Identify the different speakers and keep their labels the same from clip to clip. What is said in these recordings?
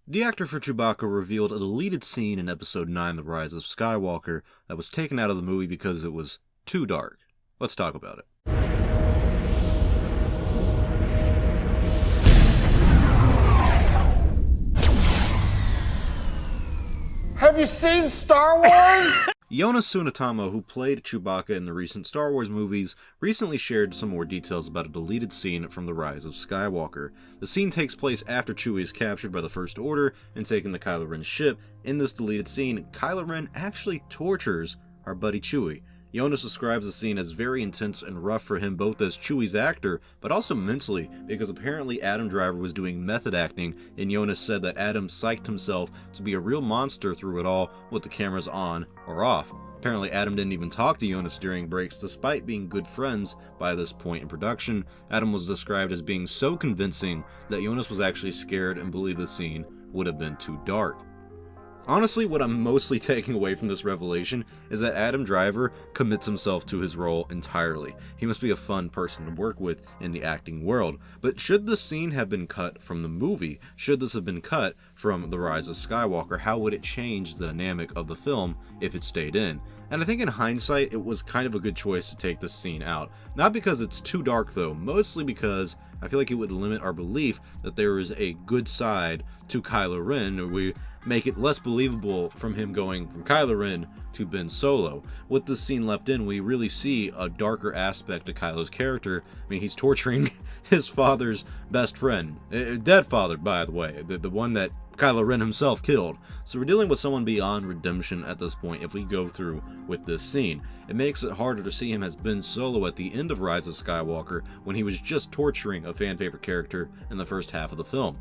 Speaker 1: The actor for Chewbacca revealed a deleted scene in Episode 9, The Rise of Skywalker, that was taken out of the movie because it was too dark. Let's talk about it.
Speaker 2: Have you seen Star Wars?
Speaker 1: Joonas Suotamo, who played Chewbacca in the recent Star Wars movies, recently shared some more details about a deleted scene from The Rise of Skywalker. The scene takes place after Chewie is captured by the First Order and taken to Kylo Ren's ship. In this deleted scene, Kylo Ren actually tortures our buddy Chewie. Joonas describes the scene as very intense and rough for him both as Chewie's actor, but also mentally, because apparently Adam Driver was doing method acting, and Joonas said that Adam psyched himself to be a real monster through it all with the cameras on or off. Apparently Adam didn't even talk to Joonas during breaks despite being good friends by this point in production. Adam was described as being so convincing that Joonas was actually scared and believed the scene would have been too dark. Honestly, what I'm mostly taking away from this revelation is that Adam Driver commits himself to his role entirely. He must be a fun person to work with in the acting world. But should this scene have been cut from the movie? Should this have been cut from The Rise of Skywalker? How would it change the dynamic of the film if it stayed in? And I think in hindsight, it was kind of a good choice to take this scene out. Not because it's too dark though, mostly because I feel like it would limit our belief that there is a good side to Kylo Ren. We make it less believable from him going from Kylo Ren to Ben Solo. With this scene left in, we really see a darker aspect to Kylo's character. I mean, he's torturing his father's best friend. Dead father, by the way. The one that Kylo Ren himself killed. So we're dealing with someone beyond redemption at this point if we go through with this scene. It makes it harder to see him as Ben Solo at the end of Rise of Skywalker when he was just torturing a fan favorite character in the first half of the film.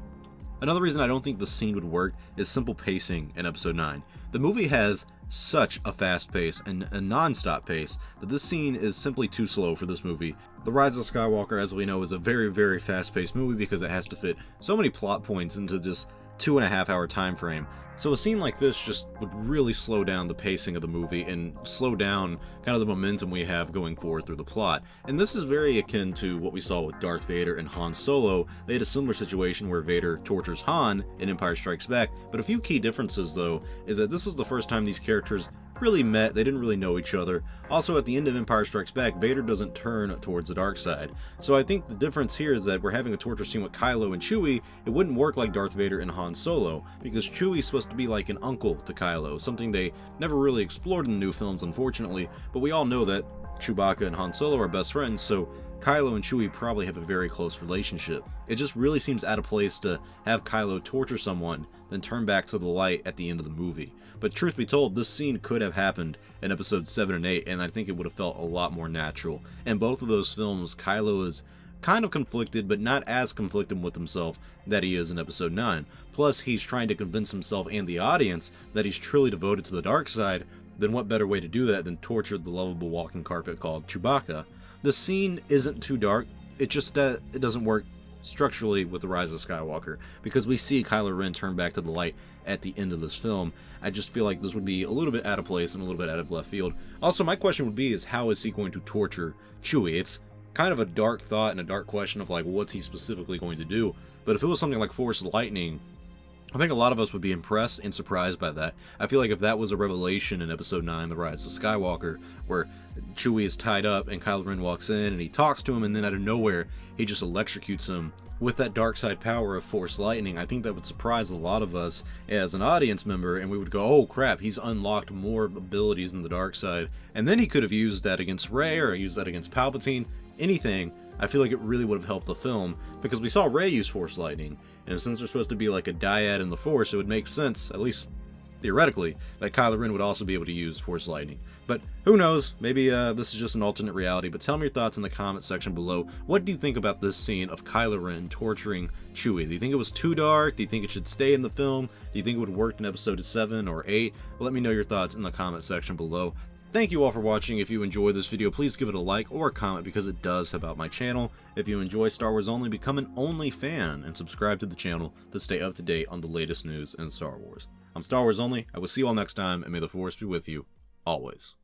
Speaker 1: Another reason I don't think the scene would work is simple pacing in Episode 9. The movie has such a fast pace and a non-stop pace that this scene is simply too slow for this movie. The Rise of Skywalker, as we know, is a very, very fast-paced movie because it has to fit so many plot points into just 2.5 hour time frame. So a scene like this just would really slow down the pacing of the movie and slow down kind of the momentum we have going forward through the plot. And this is very akin to what we saw with Darth Vader and Han Solo. They had a similar situation where Vader tortures Han in Empire Strikes Back, but a few key differences though is that this was the first time these characters really met. They didn't really know each other. Also, at the end of Empire Strikes Back, Vader doesn't turn towards the dark side. So I think the difference here is that we're having a torture scene with Kylo and Chewie. It wouldn't work like Darth Vader and Han Solo, because Chewie's supposed to be like an uncle to Kylo, something they never really explored in the new films, unfortunately, but we all know that Chewbacca and Han Solo are best friends, so Kylo and Chewie probably have a very close relationship. It just really seems out of place to have Kylo torture someone, then turn back to the light at the end of the movie. But truth be told, this scene could have happened in Episodes 7 and 8, and I think it would have felt a lot more natural. In both of those films, Kylo is kind of conflicted, but not as conflicted with himself that he is in Episode 9. Plus, he's trying to convince himself and the audience that he's truly devoted to the dark side. Then what better way to do that than torture the lovable walking carpet called Chewbacca? The scene isn't too dark, it just it doesn't work structurally with The Rise of Skywalker, because we see Kylo Ren turn back to the light at the end of this film. I just feel like this would be a little bit out of place and a little bit out of left field. Also, my question would be is how is he going to torture Chewie? It's kind of a dark thought and a dark question of like, what's he specifically going to do? But if it was something like Force Lightning, I think a lot of us would be impressed and surprised by that. I feel like if that was a revelation in Episode 9, The Rise of Skywalker, where Chewie is tied up and Kylo Ren walks in and he talks to him, and then out of nowhere, he just electrocutes him with that dark side power of Force Lightning, I think that would surprise a lot of us as an audience member, and we would go, oh crap, he's unlocked more abilities in the dark side. And then he could have used that against Rey, or used that against Palpatine, anything. I feel like it really would have helped the film, because we saw Rey use Force Lightning, and since they're supposed to be like a dyad in the Force, it would make sense, at least theoretically, that Kylo Ren would also be able to use Force Lightning. But who knows, maybe this is just an alternate reality, but tell me your thoughts in the comment section below. What do you think about this scene of Kylo Ren torturing Chewie? Do you think it was too dark? Do you think it should stay in the film? Do you think it would have worked in Episode 7 or 8? Well, let me know your thoughts in the comment section below. Thank you all for watching. If you enjoyed this video, please give it a like or a comment because it does help out my channel. If you enjoy Star Wars Only, become an Only fan and subscribe to the channel to stay up to date on the latest news in Star Wars. I'm Star Wars Only. I will see you all next time, and may the Force be with you, always.